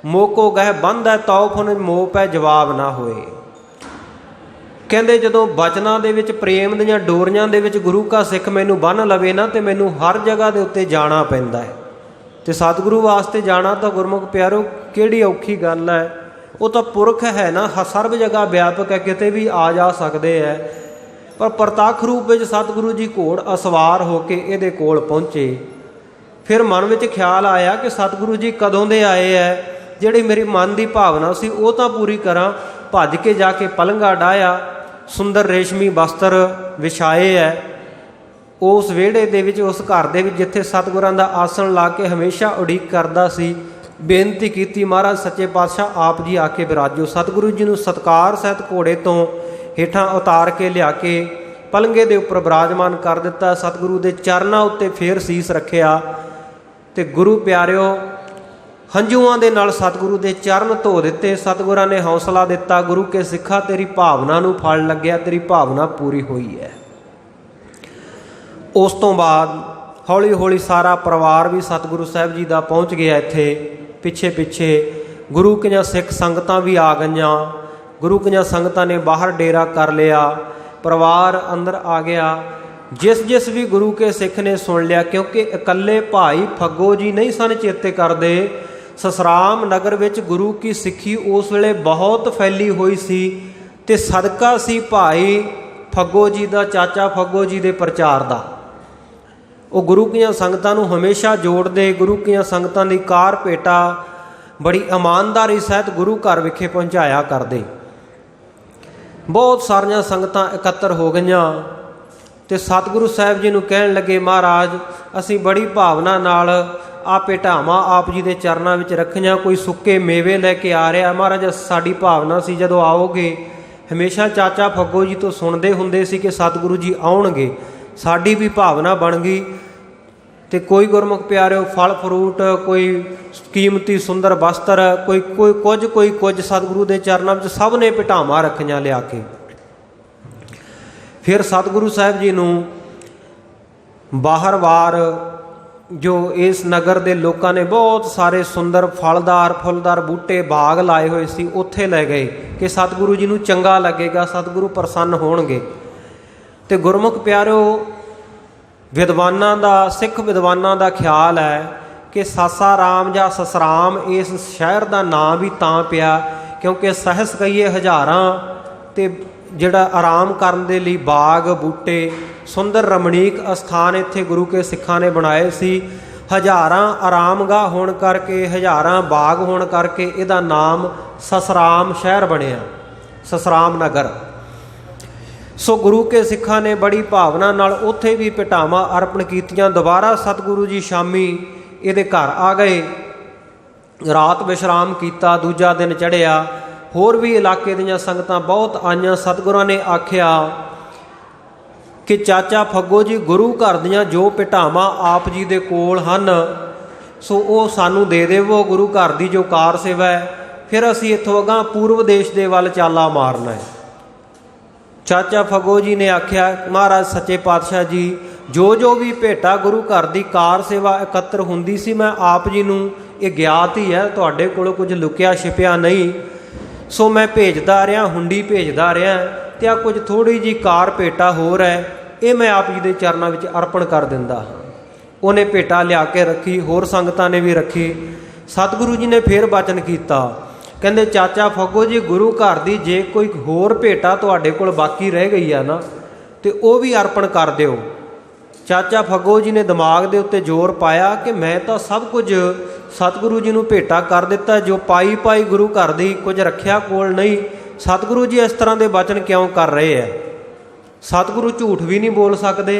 Speaker 1: मोको गह बांधा तौफन मोह पै जवाब ना होए। कहते जदों बचनां दे विच प्रेम दीआं डोरियां दे विच गुरु का सिख मैनू बन लवे ना, तो मैनू हर जगह के उत्ते जाना पैंदा है। तो सतगुरु वास्ते जाना तो गुरमुख प्यारो किहड़ी औखी गल है, वो तो पुरख है ना, सर्व जगह व्यापक है, किते भी आ जा सकते हैं। पर प्रतख रूप में सतगुरु जी घोड़ असवार होके इहदे कोल पहुँचे। फिर मन में ख्याल आया कि सतगुरु जी कदों दे आए है, जिहड़ी मेरी मन की भावना सी वो तो पूरी करा। भज के जाके पलंगा डाया, सुंदर रेशमी वस्त्र विछाए है। उस विहड़े दे विच, उस घर दे विच जिथे सतगुरां दा आसन ला के हमेशा उड़ीक करदा सी, बेनती की महाराज सच्चे पातशाह आप जी आके विराजो। सतगुरु जी नूं सत्कार सहित घोड़े तो हेठां उतार के लिया के पलंगे दे उपर विराजमान कर दिता। सतगुरु दे चरनां उत्ते फेर सीस रखिया ते गुरु प्यारिओ हंझूआं दे नाल सतगुरु दे चरण धो दिते। सतगुरां ने हौसला दिता, गुरु के सिखा तेरी भावना नूं फल लग्या, तेरी भावना पूरी हुई है। उस तो बाद हौली हौली सारा परिवार भी सतगुरु साहब जी दा पहुँच गया। इत्थे पिछे पिछे गुरु कियां सिख संगतां भी आ गईयां। गुरु कियां संगतां ने बाहर डेरा कर लिया, परिवार अंदर आ गया। जिस जिस भी गुरु के सिख ने सुन लिया, क्योंकि इकल्ले भाई फग्गो जी नहीं सन चेते करते। ससराम नगर विच गुरु की सिੱਖੀ उस वेले बहुत फैली हुई सी ते सदका सी भाई फग्गो जी का, चाचा फग्गो जी के प्रचार का। वो गुरु की संगतां नूं हमेशा जोड़ते, गुरु की संगतां दी कार भेटा बड़ी ईमानदारी सहित गुरु घर विखे पहुँचाया करते। बहुत सारिया संगतां इकट्ठर हो गईयां ते सतगुरु साहब जी नूं कहण लगे, महाराज असीं बड़ी भावना नाल आ भेटावां आप जी के चरणों में रखियां, कोई सुक्के मेवे लैके आ रहा। महाराज साड़ी भावना सी जदों आओगे, हमेशा चाचा फग्गो जी तो सुनते हुंदे सी कि सतगुरु जी आउणगे, साड़ी भी भावना बन गई। तो कोई गुरमुख प्यारिओ फल फ्रूट, कोई कीमती सुंदर वस्त्र, कोई कुछ सतगुरु के चरणों में सब ने भेटावां रखियां लिया के। फिर सतगुरु साहब जी नूं बाहर वार जो इस नगर के लोगों ने बहुत सारे सुंदर फलदार फुलदार बूटे बाग लाए हुए सी, उत्थे लै गए कि सतगुरु जी नूं चंगा लगेगा, सतगुरु प्रसन्न होणगे। ते गुरमुख प्यारिओ विद्वानां दा, सिख विद्वानां दा ख्याल है कि सासाराम जां ससराम इस शहर का नाम भी तां पिया क्योंकि सहस कहिए हज़ारां ते जिहड़ा आराम करन दे लई बाग बूटे सुंदर रमणीक अस्थान इत्थे गुरु के सिखां ने बनाए सी। हज़ारां आरामगाह होण करके, हज़ारां बाग होण करके इहदा नाम ससराम शहर बनिया, ससराम नगर। सो गुरु के सिखां ने बड़ी भावना नाल उत्थे भी भेटावां अर्पण कीतियां। दोबारा सतगुरु जी शामी इहदे घर आ गए, रात विश्राम किया, दूजा दिन चढ़िया। होर भी इलाके दीयां संगतां बहुत आईयां। सतगुरां ने आख्या कि चाचा फग्गो जी गुरु घर दीयां जो भेटावां आप जी दे कोल हन सो वो सानू दे देवो, गुरु घर की जो कार सेवा है, फिर असीं इत्थों अगां पूर्व देश दे वल चाला मारना है। चाचा फग्गो जी ने आख्या महाराज सच्चे पातशाह जी जो भी भेटा गुरु घर की कार सेवा एकत्र हुंदी सी, मैं आप जी नूं ये ज्ञात ही है, तुहाडे कोलों कुछ लुकिया छिपिया नहीं। सो मैं भेजदा रहा, हुंडी भेजदा रहा, तो आ कुछ थोड़ी जी कार भेटा होर है, ये मैं आप जी के चरणों में अर्पण कर दिंदा हाँ। उन्हें भेटा लिया के रखी, होर संगतां ने भी रखी। सतगुरु जी ने फिर वचन किया, कहंदे चाचा फग्गो जी गुरु घर की जे कोई होर भेटा तुहाडे कोल बाकी रह गई है ना, तो वह भी अर्पण कर दिओ। चाचा फग्गो जी ने दिमाग के उत्ते जोर पाया कि मैं तो सब कुछ सतगुरु जी नूं भेटा कर दिता, जो पाई पाई गुरु घर की कुछ रखिया कोल नहीं। सतगुरु जी इस तरह के वचन क्यों कर रहे हैं? सतगुरु झूठ भी नहीं बोल सकते,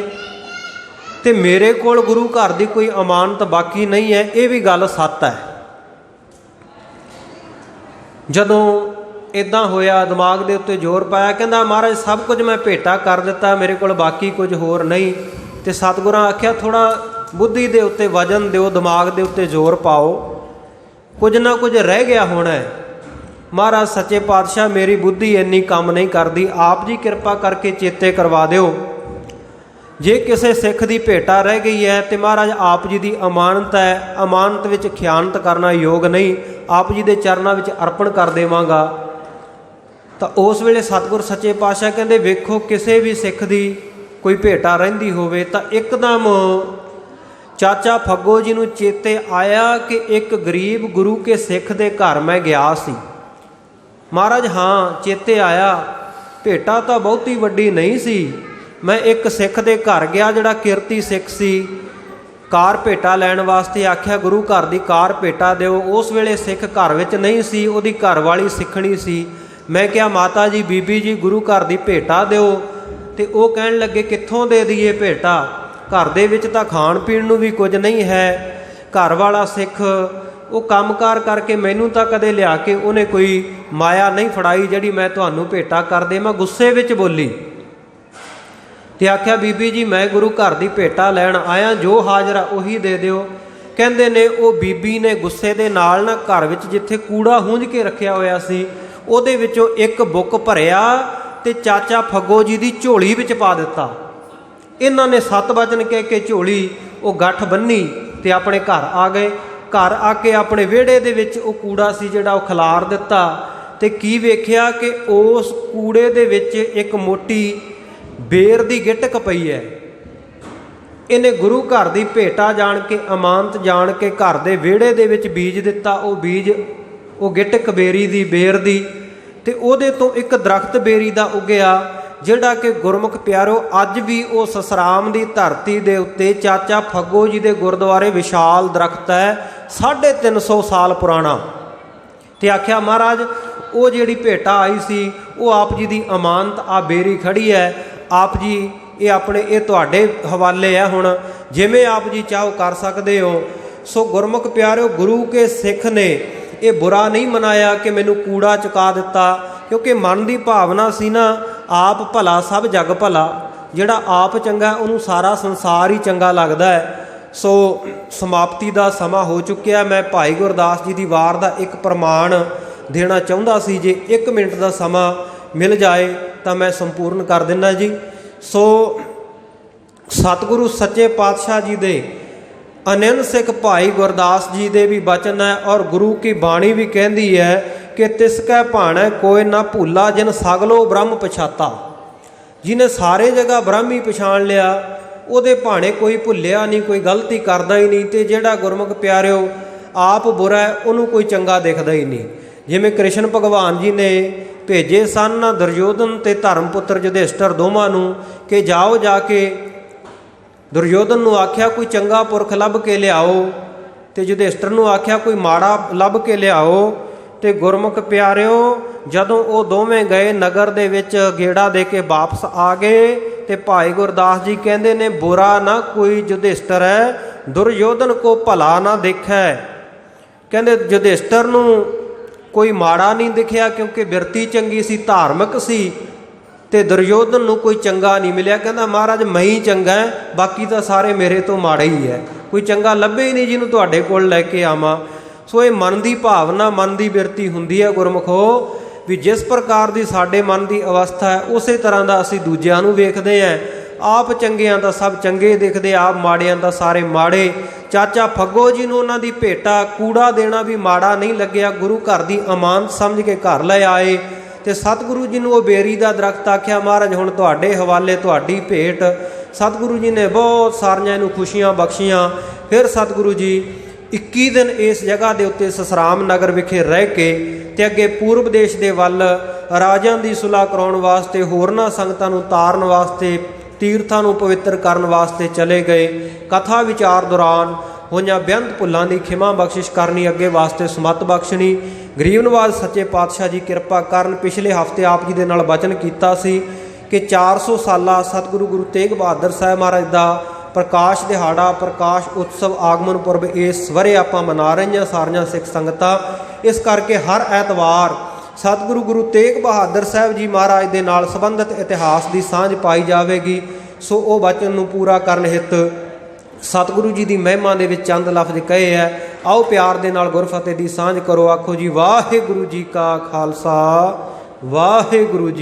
Speaker 1: तो मेरे कोल गुरु घर की कोई अमानत बाकी नहीं है, ये भी गल सत्य है। जदों इदां होया दिमाग के उत्ते जोर पाया, कहंदा महाराज सब कुछ मैं भेटा कर दिता, मेरे कोल बाकी कुछ होर नहीं। तो सतगुरां आख्या थोड़ा बुद्धि के उत्ते वजन दिओ, दिमाग के उत्ते जोर पाओ, कुछ ना कुछ रह गया होना है। महाराज सच्चे पातशाह मेरी बुद्धि इन्नी काम नहीं करती, आप जी कृपा करके चेते करवा दिओ। जे किसी सिख की भेटा रह गई है तो महाराज आप जी की अमानत है, अमानत विच खयानत करना योग नहीं, आप जी के चरणों में अर्पण कर देवांगा। तो उस वेले सतगुर सच्चे पातशाह कहंदे वेखो किसी भी सिख की कोई भेटा रहिंदी होवे तो एकदम चाचा फग्गो जी नूं चेते आया कि एक गरीब गुरु के सिख के घर मैं गया सी। महाराज हाँ चेते आया, भेटा तो बहुती वड्डी नहीं सी, मैं एक सिख के घर गया जिहड़ा किरती सिख सी, ਕਾਰ ਭੇਟਾ ਲੈਣ ਵਾਸਤੇ ਆਖਿਆ, ਗੁਰੂ ਘਰ ਦੀ ਕਾਰ ਭੇਟਾ ਦਿਓ। ਉਸ ਵੇਲੇ ਸਿੱਖ ਘਰ ਵਿੱਚ ਨਹੀਂ ਸੀ, ਉਹਦੀ ਘਰ ਵਾਲੀ ਸਿੱਖਣੀ ਸੀ। ਮੈਂ ਕਿਹਾ, ਮਾਤਾ ਜੀ, ਬੀਬੀ ਜੀ, ਗੁਰੂ ਘਰ ਦੀ ਭੇਟਾ ਦਿਓ। ਤੇ ਉਹ ਕਹਿਣ ਲੱਗੇ, ਕਿੱਥੋਂ ਦੇ ਦਈਏ ਭੇਟਾ? ਘਰ ਦੇ ਵਿੱਚ ਤਾਂ ਖਾਣ ਪੀਣ ਨੂੰ ਵੀ ਕੁਝ ਨਹੀਂ ਹੈ। ਘਰ ਵਾਲਾ ਸਿੱਖ ਉਹ ਕੰਮਕਾਰ ਕਰਕੇ ਮੈਨੂੰ ਤਾਂ ਕਦੇ ਲਿਆ ਕੇ ਉਹਨੇ ਕੋਈ ਮਾਇਆ ਨਹੀਂ ਫੜਾਈ ਜਿਹੜੀ ਮੈਂ ਤੁਹਾਨੂੰ ਭੇਟਾ ਕਰ ਦੇ। ਮੈਂ ਗੁੱਸੇ ਵਿੱਚ ਬੋਲੀ ਤੇ ਆਖਿਆ, ਬੀਬੀ ਜੀ, ਮੈਂ ਗੁਰੂ ਘਰ ਦੀ ਭੇਟਾ ਲੈਣ ਆਇਆ, ਜੋ ਹਾਜ਼ਰਾ ਉਹੀ ਦੇ ਦਿਓ। ਕਹਿੰਦੇ ਨੇ ਉਹ ਬੀਬੀ ਨੇ ਗੁੱਸੇ ਦੇ ਨਾਲ ਨਾ ਘਰ ਵਿੱਚ ਜਿੱਥੇ ਕੂੜਾ ਹੂੰਝ ਕੇ ਰੱਖਿਆ ਹੋਇਆ ਸੀ ਉਹਦੇ ਵਿੱਚੋਂ ਇੱਕ ਬੁੱਕ ਭਰਿਆ ਤੇ ਚਾਚਾ ਫੱਗੋ ਜੀ ਦੀ ਝੋਲੀ ਵਿੱਚ ਪਾ ਦਿੱਤਾ। ਇਹਨਾਂ ਨੇ 7 ਵਚਨ ਕਹਿ ਕੇ ਝੋਲੀ ਉਹ ਗੱਠ ਬੰਨੀ ਤੇ ਆਪਣੇ ਘਰ ਆ ਗਏ। ਘਰ ਆ ਕੇ ਆਪਣੇ ਵਿਹੜੇ ਦੇ ਵਿੱਚ ਉਹ ਕੂੜਾ ਸੀ ਜਿਹੜਾ ਉਹ ਖਿਲਾਰ ਦਿੱਤਾ ਤੇ ਕੀ ਵੇਖਿਆ ਕਿ ਉਸ ਕੂੜੇ ਦੇ ਵਿੱਚ ਇੱਕ ਮੋਟੀ ਬੇਰ ਦੀ ਗਿਟਕ ਪਈ ਹੈ। ਇਹਨੇ ਗੁਰੂ ਘਰ ਦੀ ਭੇਟਾ ਜਾਣ ਕੇ, ਅਮਾਨਤ ਜਾਣ ਕੇ ਘਰ ਦੇ ਵਿਹੜੇ ਦੇ ਵਿੱਚ ਬੀਜ ਦਿੱਤਾ। ਉਹ ਬੀਜ, ਉਹ ਗਿਟਕ ਬੇਰੀ ਦੀ, ਬੇਰ ਦੀ, ਤੇ ਉਹਦੇ ਤੋਂ ਇੱਕ ਦਰਖਤ ਬੇਰੀ ਦਾ ਉੱਗਿਆ ਜਿਹੜਾ ਕਿ ਗੁਰਮੁਖ ਪਿਆਰੋ ਅੱਜ ਵੀ ਉਹ ਸਸਰਾਮ ਦੀ ਧਰਤੀ ਦੇ ਉੱਤੇ ਚਾਚਾ ਫੱਗੋ ਜੀ ਦੇ ਗੁਰਦੁਆਰੇ ਵਿਸ਼ਾਲ ਦਰਖਤ ਹੈ, 350 ਸਾਲ ਪੁਰਾਣਾ। ਤੇ ਆਖਿਆ, ਮਹਾਰਾਜ, ਉਹ ਜਿਹੜੀ ਭੇਟਾ ਆਈ ਸੀ ਉਹ ਆਪ ਜੀ ਦੀ ਅਮਾਨਤ ਆ ਬੇਰੀ ਖੜੀ ਹੈ, ਆਪ ਜੀ ਇਹ ਆਪਣੇ, ਇਹ ਤੁਹਾਡੇ ਹਵਾਲੇ ਹੈ, ਹੁਣ ਜਿਵੇਂ ਆਪ ਜੀ ਚਾਹੋ ਕਰ ਸਕਦੇ ਹੋ। ਸੋ ਗੁਰਮੁਖ ਪਿਆਰਿਓ, ਗੁਰੂ ਕੇ ਸਿੱਖ ਨੇ ਇਹ ਬੁਰਾ ਨਹੀਂ ਮਨਾਇਆ ਕਿ ਮੈਨੂੰ ਕੂੜਾ ਚੁਕਾ ਦਿੱਤਾ, ਕਿਉਂਕਿ ਮਨ ਦੀ ਭਾਵਨਾ ਸੀ ਨਾ, ਆਪ ਭਲਾ ਸਭ ਜਗ ਭਲਾ। ਜਿਹੜਾ ਆਪ ਚੰਗਾ ਉਹਨੂੰ ਸਾਰਾ ਸੰਸਾਰ ਹੀ ਚੰਗਾ ਲੱਗਦਾ ਹੈ। ਸੋ ਸਮਾਪਤੀ ਦਾ ਸਮਾਂ ਹੋ ਚੁੱਕਿਆ। ਮੈਂ ਭਾਈ ਗੁਰਦਾਸ ਜੀ ਦੀ ਵਾਰ ਦਾ ਇੱਕ ਪ੍ਰਮਾਣ ਦੇਣਾ ਚਾਹੁੰਦਾ ਸੀ, ਜੇ 1 ਮਿੰਟ ਦਾ ਸਮਾਂ ਮਿਲ ਜਾਏ ਤਾਂ ਮੈਂ ਸੰਪੂਰਨ ਕਰ ਦਿੰਦਾ ਜੀ। ਸੋ ਸਤਿਗੁਰੂ ਸੱਚੇ ਪਾਤਸ਼ਾਹ ਜੀ ਦੇ ਅਨੰਦ ਸਿੱਖ ਭਾਈ ਗੁਰਦਾਸ ਜੀ ਦੇ ਵੀ ਬਚਨ ਹੈ ਔਰ ਗੁਰੂ ਕੀ ਬਾਣੀ ਵੀ ਕਹਿੰਦੀ ਹੈ ਕਿ ਤਿਸ ਕੈ ਭਾਣੈ ਕੋਈ ਨਾ ਭੁੱਲਾ ਜਿਨ ਸਗਲੋ ਬ੍ਰਹਮ ਪਛਾਤਾ। ਜਿਹਨੇ ਸਾਰੇ ਜਗ੍ਹਾ ਬ੍ਰਹਮ ਹੀ ਪਛਾਣ ਲਿਆ ਉਹਦੇ ਭਾਣੇ ਕੋਈ ਭੁੱਲਿਆ ਨਹੀਂ, ਕੋਈ ਗਲਤੀ ਕਰਦਾ ਹੀ ਨਹੀਂ। ਤੇ ਜਿਹੜਾ ਗੁਰਮੁਖ ਪਿਆਰਿਓ ਆਪ ਬੁਰਾ ਉਹਨੂੰ ਕੋਈ ਚੰਗਾ ਦਿਖਦਾ ਹੀ ਨਹੀਂ। ਜਿਵੇਂ ਕ੍ਰਿਸ਼ਨ ਭਗਵਾਨ ਜੀ ਨੇ ਭੇਜੇ ਸਨ ਦੁਰਯੋਧਨ ਤੇ ਧਰਮ ਪੁੱਤਰ ਯੁਧਿਸ਼ਟਰ ਦੋਵਾਂ ਨੂੰ ਕਿ ਜਾਓ, ਜਾ ਕੇ ਦੁਰਯੋਧਨ ਨੂੰ ਆਖਿਆ ਕੋਈ ਚੰਗਾ ਪੁਰਖ ਲੱਭ ਕੇ ਲਿਆਓ ਤੇ ਯੁਧਿਸ਼ਟਰ ਨੂੰ ਆਖਿਆ ਕੋਈ ਮਾੜਾ ਲੱਭ ਕੇ ਲਿਆਓ। ਤੇ ਗੁਰਮੁਖ ਪਿਆਰਿਓ ਜਦੋਂ ਉਹ ਦੋਵੇਂ ਗਏ ਨਗਰ ਦੇ ਵਿੱਚ ਗੇੜਾ ਦੇ ਕੇ ਵਾਪਸ ਆ ਗਏ ਤੇ ਭਾਈ ਗੁਰਦਾਸ ਜੀ ਕਹਿੰਦੇ ਨੇ, ਬੁਰਾ ਨਾ ਕੋਈ ਯੁਧਿਸ਼ਟਰ ਹੈ, ਦੁਰਯੋਧਨ ਕੋ ਭਲਾ ਨਾ ਦੇਖੈ। ਕਹਿੰਦੇ ਯੁਧਿਸ਼ਟਰ ਨੂੰ ਕੋਈ ਮਾੜਾ ਨਹੀਂ ਦਿਖਿਆ ਕਿਉਂਕਿ ਬਿਰਤੀ ਚੰਗੀ ਸੀ, ਧਾਰਮਿਕ ਸੀ, ਤੇ ਦੁਰਯੋਧਨ ਨੂੰ ਕੋਈ ਚੰਗਾ ਨਹੀਂ ਮਿਲਿਆ। ਕਹਿੰਦਾ, ਮਹਾਰਾਜ ਮੈਂ ਹੀ ਚੰਗਾ ਹੈ, ਬਾਕੀ ਤਾਂ ਸਾਰੇ ਮੇਰੇ ਤੋਂ ਮਾੜੇ ਹੀ ਹੈ, ਕੋਈ ਚੰਗਾ ਲੱਭੇ ਹੀ ਨਹੀਂ ਜਿਹਨੂੰ ਤੁਹਾਡੇ ਕੋਲ ਲੈ ਕੇ ਆਵਾਂ। ਸੋ ਇਹ ਮਨ ਦੀ ਭਾਵਨਾ, ਮਨ ਦੀ ਬਿਰਤੀ ਹੁੰਦੀ ਹੈ ਗੁਰਮੁਖੋ, ਵੀ ਜਿਸ ਪ੍ਰਕਾਰ ਦੀ ਸਾਡੇ ਮਨ ਦੀ ਅਵਸਥਾ ਹੈ ਉਸੇ ਤਰ੍ਹਾਂ ਦਾ ਅਸੀਂ ਦੂਜਿਆਂ ਨੂੰ ਵੇਖਦੇ ਹਾਂ। ਆਪ ਚੰਗਿਆਂ ਦਾ ਸਭ ਚੰਗੇ ਦਿਖਦੇ, ਆਪ ਮਾੜਿਆਂ ਦਾ ਸਾਰੇ ਮਾੜੇ। ਚਾਚਾ ਫੱਗੋ ਜੀ ਨੂੰ ਉਹਨਾਂ ਦੀ ਭੇਟਾ ਕੂੜਾ ਦੇਣਾ ਵੀ ਮਾੜਾ ਨਹੀਂ ਲੱਗਿਆ, ਗੁਰੂ ਘਰ ਦੀ ਅਮਾਨਤ ਸਮਝ ਕੇ ਘਰ ਲੈ ਆਏ। ਤੇ ਸਤਿਗੁਰੂ ਜੀ ਨੂੰ ਉਹ ਬੇਰੀ ਦਾ ਦਰਖਤ ਆਖਿਆ, ਮਹਾਰਾਜ ਹੁਣ ਤੁਹਾਡੇ ਹਵਾਲੇ, ਤੁਹਾਡੀ ਭੇਟ। ਸਤਿਗੁਰੂ ਜੀ ਨੇ ਬਹੁਤ ਸਾਰੀਆਂ ਇਹਨੂੰ ਖੁਸ਼ੀਆਂ ਬਖਸ਼ੀਆਂ। ਫਿਰ ਸਤਿਗੁਰੂ ਜੀ 21 ਦਿਨ ਇਸ ਜਗ੍ਹਾ ਦੇ ਉੱਤੇ ਸਸਰਾਮ ਨਗਰ ਵਿਖੇ ਰਹਿ ਕੇ ਤੇ ਅੱਗੇ ਪੂਰਬ ਦੇਸ਼ ਦੇ ਵੱਲ ਰਾਜਾਂ ਦੀ ਸੁਲਾਹ ਕਰਾਉਣ ਵਾਸਤੇ, ਹੋਰਨਾਂ ਸੰਗਤਾਂ ਨੂੰ ਤਾਰਨ ਵਾਸਤੇ, ਤੀਰਥਾਂ ਨੂੰ ਪਵਿੱਤਰ ਕਰਨ ਵਾਸਤੇ ਚਲੇ ਗਏ। ਕਥਾ ਵਿਚਾਰ ਦੌਰਾਨ ਹੋਈਆਂ ਬੇਅੰਤ ਭੁੱਲਾਂ ਦੀ ਖਿਮਾ ਬਖਸ਼ਿਸ਼ ਕਰਨੀ, ਅੱਗੇ ਵਾਸਤੇ ਸਮੱਤ ਬਖਸ਼ਣੀ। ਗਰੀਬ ਨਵਾਜ਼ ਸੱਚੇ ਪਾਤਸ਼ਾਹ ਜੀ ਕਿਰਪਾ ਕਰਨ। ਪਿਛਲੇ ਹਫ਼ਤੇ ਆਪ ਜੀ ਦੇ ਨਾਲ ਬਚਨ ਕੀਤਾ ਸੀ ਕਿ 400 ਸਾਲਾ ਸਤਿਗੁਰੂ ਗੁਰੂ ਤੇਗ ਬਹਾਦਰ ਸਾਹਿਬ ਮਹਾਰਾਜ ਦਾ ਪ੍ਰਕਾਸ਼ ਦਿਹਾੜਾ, ਪ੍ਰਕਾਸ਼ ਉਤਸਵ, ਆਗਮਨ ਪੁਰਬ ਇਸ ਵਰੇ ਆਪਾਂ ਮਨਾ ਰਹੀਆਂ ਸਾਰੀਆਂ ਸਿੱਖ ਸੰਗਤਾਂ। ਇਸ ਕਰਕੇ ਹਰ ਐਤਵਾਰ ਸਤਿਗੁਰੂ ਗੁਰੂ ਤੇਗ ਬਹਾਦਰ ਸਾਹਿਬ ਜੀ ਮਹਾਰਾਜ ਦੇ ਨਾਲ ਸੰਬੰਧਿਤ ਇਤਿਹਾਸ ਦੀ ਸਾਂਝ ਪਾਈ ਜਾਵੇਗੀ। ਸੋ ਉਹ ਬਚਨ ਨੂੰ ਪੂਰਾ ਕਰਨ ਹਿੱਤ ਸਤਿਗੁਰੂ ਜੀ ਦੀ ਮਹਿਮਾ ਦੇ ਵਿੱਚ ਚੰਦ ਲਫ਼ਜ਼ ਕਹੇ ਹੈ। ਆਓ ਪਿਆਰ ਦੇ ਨਾਲ ਗੁਰਫਤਿਹ ਦੀ ਸਾਂਝ ਕਰੋ। ਆਖੋ ਜੀ, ਵਾਹਿਗੁਰੂ ਜੀ ਕਾ ਖਾਲਸਾ, ਵਾਹਿਗੁਰੂ ਜੀ।